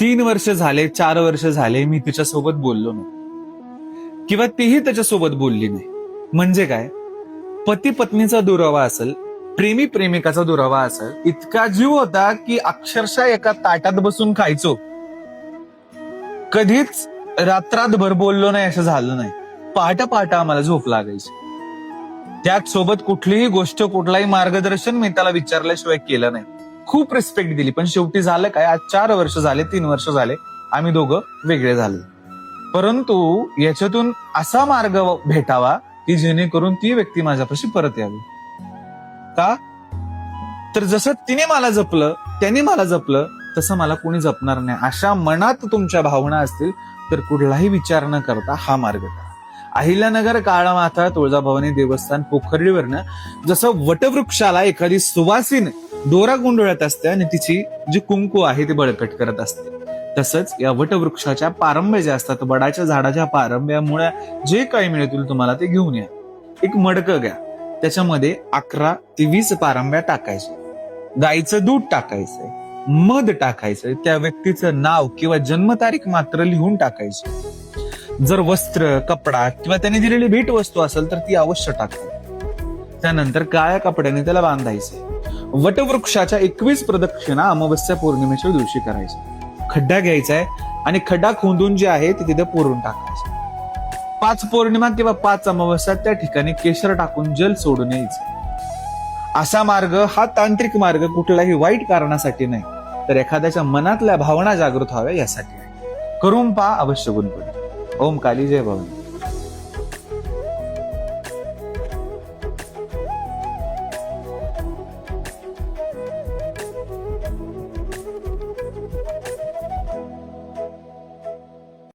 3 वर्ष झाले, 4 वर्ष झाले मी तिच्यासोबत बोललो नाही किंवा तीही त्याच्यासोबत बोलली नाही. म्हणजे काय, पती पत्नीचा दुरावा असेल, प्रेमी प्रेमिकाचा दुरावा असेल, इतका जीव होता की अक्षरशः एका ताटात बसून खायचो. कधीच रात्रातभर बोललो नाही असं झालं नाही. पहाटे पहाटे आम्हाला झोप लागायची. त्याचसोबत कुठलीही गोष्ट, कुठलाही मार्गदर्शन मी त्याला विचारल्याशिवाय केलं नाही. खूप रिस्पेक्ट दिली. पण शेवटी झालं काय, आज 4 वर्ष झाले, 3 वर्ष झाले आम्ही दोघं वेगळे झालो. परंतु याच्यातून असा मार्ग भेटावा की जेणेकरून ती व्यक्ती माझ्यापाशी परत यावी. का तर जसं तिने मला जपलं, त्याने मला जपलं, तसं मला कोणी जपणार नाही. अशा मनात तुमच्या भावना असतील तर कुठलाही विचार न करता हा मार्ग करा. अहिल्यानगर, काळामाथा, तुळजाभवानी देवस्थान, पोखर्डीवरनं जसं वटवृक्षाला एखादी सुवासीन दोरा गुंडळत असते आणि तिची जी कुंकू आहे ती बळकट करत असते, तसंच या वटवृक्षाच्या पारंब्या ज्या असतात, वडाच्या झाडाच्या पारंब्यामुळे जे काही मिळतील तुम्हाला ते घेऊन या. एक मडकं घ्या, त्याच्यामध्ये 11 ते 20 पारंब्या टाकायच्या, गाईचं दूध टाकायचंय, मध टाकायचंय, त्या व्यक्तीचं नाव किंवा जन्मतारीख मात्र लिहून टाकायची. जर वस्त्र, कपडा किंवा त्याने दिलेली भेट वस्तू असेल तर ती अवश्य टाका. त्यानंतर काळ्या कपड्याने त्याला बांधायचे. वटवृक्षाच्या 21 प्रदक्षिणा अमावस्या पौर्णिमेच्या दिवशी करायच्या. खड्डा घ्यायचा आहे आणि खड्डा खोदून जे आहे ते तिथे पुरून टाकायचं. 5 पौर्णिमा किंवा 5 अमावस्या त्या ठिकाणी केशर टाकून जल सोडून यायचं. असा मार्ग हा तांत्रिक मार्ग कुठल्याही वाईट कारणासाठी नाही, तर एखाद्याच्या मनातल्या भावना जागृत व्हाव्या यासाठी आहे. करून पहा, अवश्य गुण पडेल. ओम काली जय भवानी.